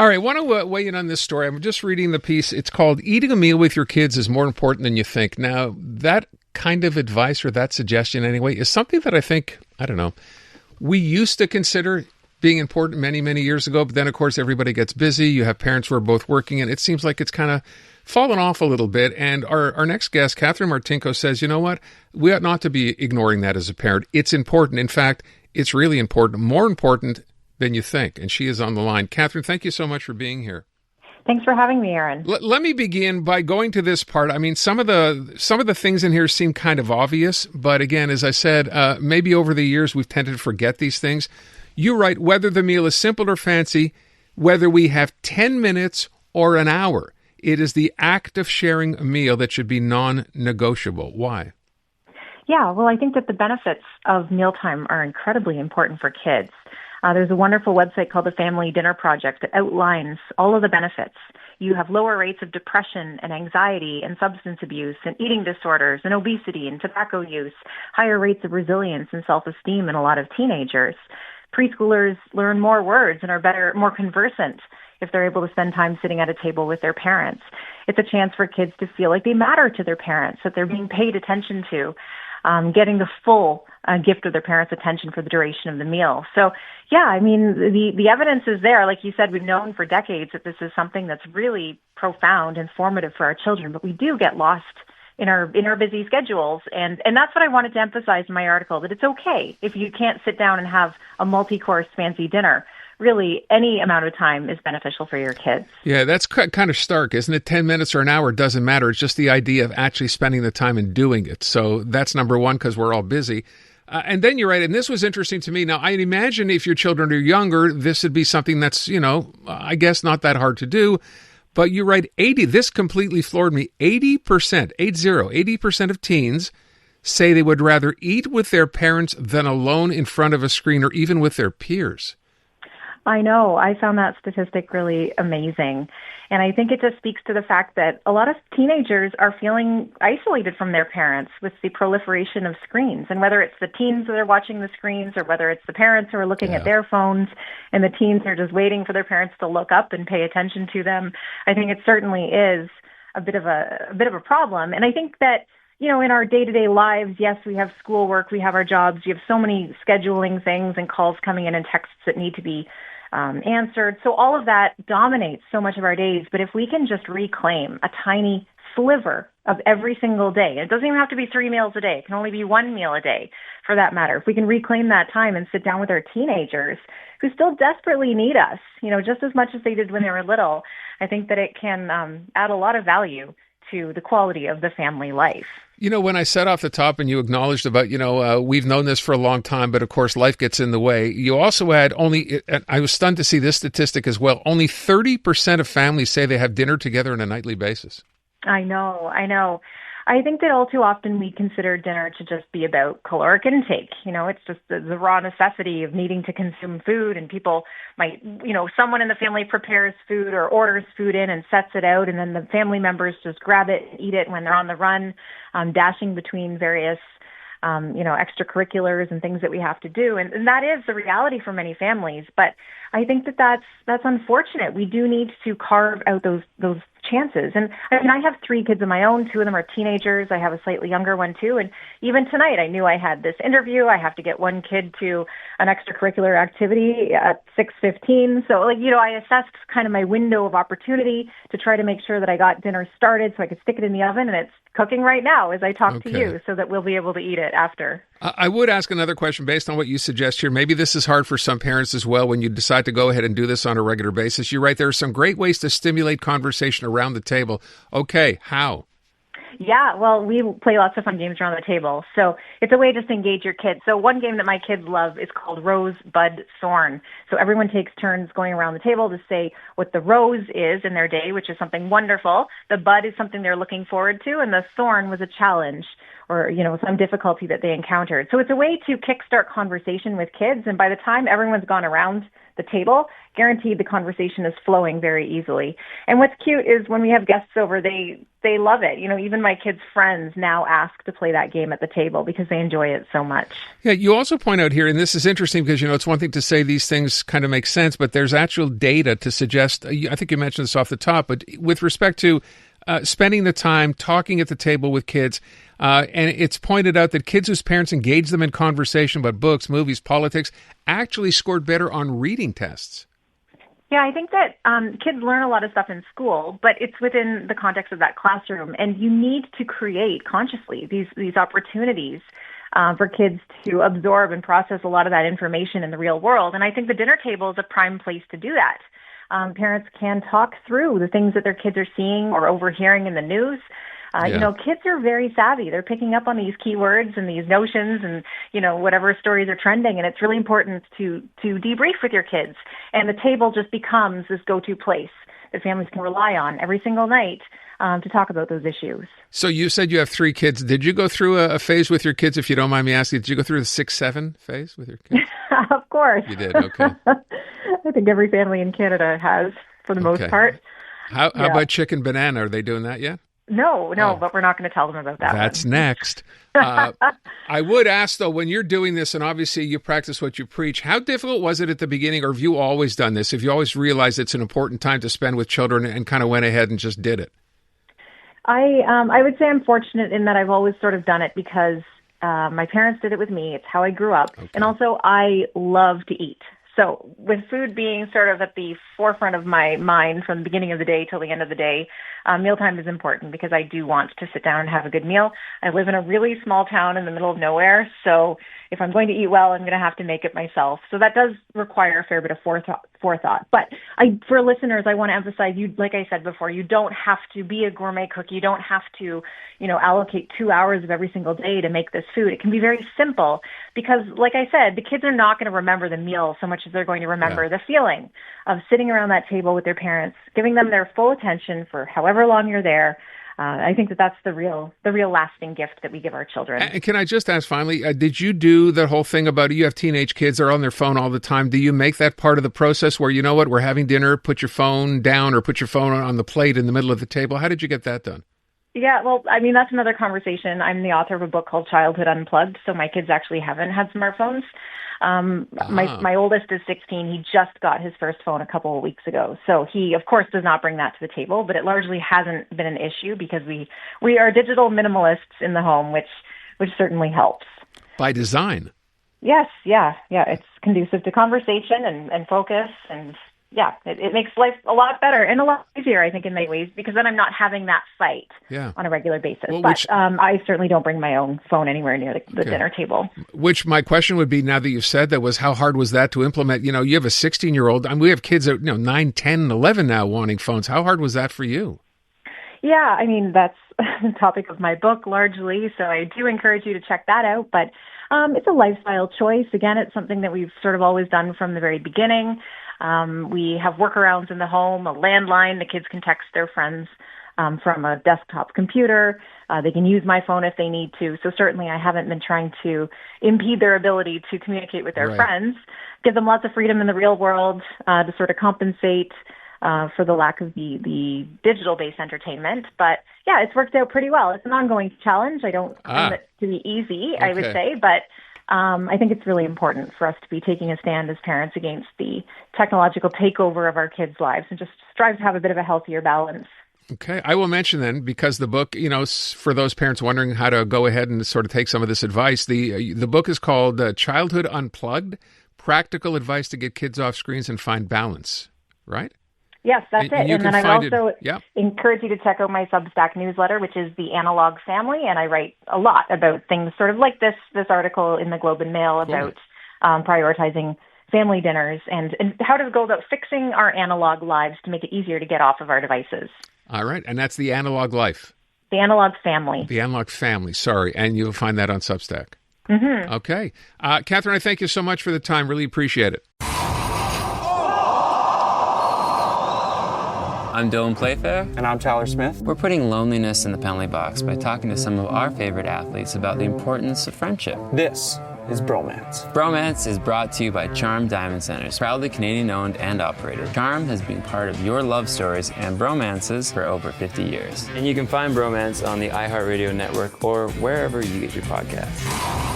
All right, I want to weigh in on this story. I'm just reading the piece. It's called Eating a Meal with Your Kids is More Important Than You Think. Now, that kind of advice, or that suggestion anyway, is something that I think, I don't know, we used to consider being important many, many years ago. But then, of course, everybody gets busy. You have parents who are both working, and it seems like it's kind of fallen off a little bit. And our next guest, Katherine Martinko, says, you know what? We ought not to be ignoring that as a parent. It's important. In fact, it's really important, more important than you think. And she is on the line. Katherine, thank you so much for being here. Thanks for having me, Aaron. Let me begin by going to this part. I mean, some of the things in here seem kind of obvious, but again, as I said, maybe over the years we've tended to forget these things. You write, whether the meal is simple or fancy, whether we have 10 minutes or an hour, it is the act of sharing a meal that should be non-negotiable. Why? Yeah, well, I think that the benefits of mealtime are incredibly important for kids. There's a wonderful website called the Family Dinner Project that outlines all of the benefits. You have lower rates of depression and anxiety and substance abuse and eating disorders and obesity and tobacco use, higher rates of resilience and self-esteem in a lot of teenagers. Preschoolers learn more words and are more conversant if they're able to spend time sitting at a table with their parents. It's a chance for kids to feel like they matter to their parents, that they're being paid attention to, getting the full gift of their parents' attention for the duration of the meal. So, yeah, I mean, the evidence is there. Like you said, we've known for decades that this is something that's really profound and formative for our children, but we do get lost in our busy schedules. And that's what I wanted to emphasize in my article, that it's okay if you can't sit down and have a multi-course fancy dinner. Really, any amount of time is beneficial for your kids. Yeah, that's kind of stark, isn't it? 10 minutes or an hour doesn't matter. It's just the idea of actually spending the time and doing it. So that's number one, because we're all busy. And then you're right, and this was interesting to me. Now, I imagine if your children are younger, this would be something that's, I guess not that hard to do. But you write 80, this completely floored me, 80% of teens say they would rather eat with their parents than alone in front of a screen or even with their peers. I know. I found that statistic really amazing. And I think it just speaks to the fact that a lot of teenagers are feeling isolated from their parents with the proliferation of screens. And whether it's the teens that are watching the screens or whether it's the parents who are looking at their phones and the teens are just waiting for their parents to look up and pay attention to them, I think it certainly is a bit of a problem. And I think that, in our day-to-day lives, yes, we have schoolwork, we have our jobs, you have so many scheduling things and calls coming in and texts that need to be answered. So all of that dominates so much of our days. But if we can just reclaim a tiny sliver of every single day, it doesn't even have to be 3 meals a day. It can only be 1 meal a day for that matter. If we can reclaim that time and sit down with our teenagers who still desperately need us, just as much as they did when they were little, I think that it can add a lot of value to the quality of the family life. When I said off the top and you acknowledged about, we've known this for a long time, but of course life gets in the way. You also had I was stunned to see this statistic as well. Only 30% of families say they have dinner together on a nightly basis. I know. I think that all too often we consider dinner to just be about caloric intake. It's just the raw necessity of needing to consume food, and people might, someone in the family prepares food or orders food in and sets it out, and then the family members just grab it and eat it when they're on the run, dashing between various extracurriculars and things that we have to do. And that is the reality for many families. But I think that that's unfortunate. We do need to carve out those chances. And I have 3 kids of my own. 2 of them are teenagers. I have a slightly younger one too. And even tonight, I knew I had this interview. I have to get one kid to an extracurricular activity at 6:15. So I assessed kind of my window of opportunity to try to make sure that I got dinner started so I could stick it in the oven, and it's cooking right now as I talk to you, so that we'll be able to eat it after. I would ask another question based on what you suggest here. Maybe this is hard for some parents as well when you decide to go ahead and do this on a regular basis. You write there are some great ways to stimulate conversation around the table. Okay, how? Yeah, well, we play lots of fun games around the table. So it's a way just to engage your kids. So one game that my kids love is called Rose, Bud, Thorn. So everyone takes turns going around the table to say what the rose is in their day, which is something wonderful. The bud is something they're looking forward to, and the thorn was a challenge or, some difficulty that they encountered. So it's a way to kickstart conversation with kids. And by the time everyone's gone around the table, guaranteed the conversation is flowing very easily. And what's cute is when we have guests over, they love it. Even my kids' friends now ask to play that game at the table because they enjoy it so much. Yeah, you also point out here, and this is interesting because, it's one thing to say these things kind of make sense, but there's actual data to suggest, I think you mentioned this off the top, but with respect to spending the time talking at the table with kids, and it's pointed out that kids whose parents engage them in conversation about books, movies, politics, actually scored better on reading tests. Yeah, I think that kids learn a lot of stuff in school, but it's within the context of that classroom, and you need to create consciously these opportunities for kids to absorb and process a lot of that information in the real world. And I think the dinner table is a prime place to do that. Parents can talk through the things that their kids are seeing or overhearing in the news. Kids are very savvy. They're picking up on these keywords and these notions and, whatever stories are trending. And it's really important to debrief with your kids. And the table just becomes this go-to place that families can rely on every single night to talk about those issues. So you said you have 3 kids. Did you go through a phase with your kids, if you don't mind me asking? Did you go through the 6-7 phase with your kids? Of course. You did, okay. I think every family in Canada has, for the most part. How about chicken banana? Are they doing that yet? No, but we're not going to tell them about that. That's next. I would ask, though, when you're doing this, and obviously you practice what you preach, how difficult was it at the beginning, or have you always done this? Have you always realized it's an important time to spend with children and kind of went ahead and just did it? I would say I'm fortunate in that I've always sort of done it because my parents did it with me. It's how I grew up. Okay. And also I love to eat. So with food being sort of at the forefront of my mind from the beginning of the day till the end of the day, mealtime is important because I do want to sit down and have a good meal. I live in a really small town in the middle of nowhere, so if I'm going to eat well, I'm going to have to make it myself. So that does require a fair bit of forethought. But for listeners, I want to emphasize, like I said before, you don't have to be a gourmet cook. You don't have to, allocate 2 hours of every single day to make this food. It can be very simple because, like I said, the kids are not going to remember the meal so much as they're going to remember the feeling of sitting around that table with their parents, giving them their full attention for however long you're there. I think that's the real lasting gift that we give our children. And can I just ask finally, did you do the whole thing about, you have teenage kids, they're on their phone all the time. Do you make that part of the process where, we're having dinner, put your phone down or put your phone on the plate in the middle of the table? How did you get that done? Yeah, well, that's another conversation. I'm the author of a book called Childhood Unplugged, so my kids actually haven't had smartphones. My oldest is 16. He just got his first phone a couple of weeks ago. So he, of course, does not bring that to the table, but it largely hasn't been an issue because we are digital minimalists in the home, which certainly helps. By design. Yes, yeah. It's conducive to conversation and focus and it makes life a lot better and a lot easier, I think, in many ways, because then I'm not having that fight on a regular basis. Well, I certainly don't bring my own phone anywhere near the dinner table. Which my question would be, now that you've said that, was how hard was that to implement? You have a 16-year-old. We have kids that 9, 10, 11 now wanting phones. How hard was that for you? Yeah, that's the topic of my book largely, so I do encourage you to check that out. But it's a lifestyle choice. Again, it's something that we've sort of always done from the very beginning. We have workarounds in the home, a landline. The kids can text their friends from a desktop computer. They can use my phone if they need to. So certainly I haven't been trying to impede their ability to communicate with their friends, give them lots of freedom in the real world to sort of compensate for the lack of the digital-based entertainment. But yeah, it's worked out pretty well. It's an ongoing challenge. I don't find it to be easy, I would say, but I think it's really important for us to be taking a stand as parents against the technological takeover of our kids' lives and just strive to have a bit of a healthier balance. Okay. I will mention then, because the book, for those parents wondering how to go ahead and sort of take some of this advice, the book is called Childhood Unplugged, Practical Advice to Get Kids Off Screens and Find Balance, right? Yes, that's it. And then I would also encourage you to check out my Substack newsletter, which is The Analog Family, and I write a lot about things sort of like this article in the Globe and Mail about prioritizing family dinners and how to go about fixing our analog lives to make it easier to get off of our devices. All right, and that's The Analog Life. The Analog Family. The Analog Family, sorry, and you'll find that on Substack. Mm-hmm. Okay. Katherine, I thank you so much for the time. Really appreciate it. I'm Dylan Playfair. And I'm Tyler Smith. We're putting loneliness in the penalty box by talking to some of our favorite athletes about the importance of friendship. This is Bromance. Bromance is brought to you by Charm Diamond Centers, proudly Canadian-owned and operated. Charm has been part of your love stories and bromances for over 50 years. And you can find Bromance on the iHeartRadio network or wherever you get your podcasts.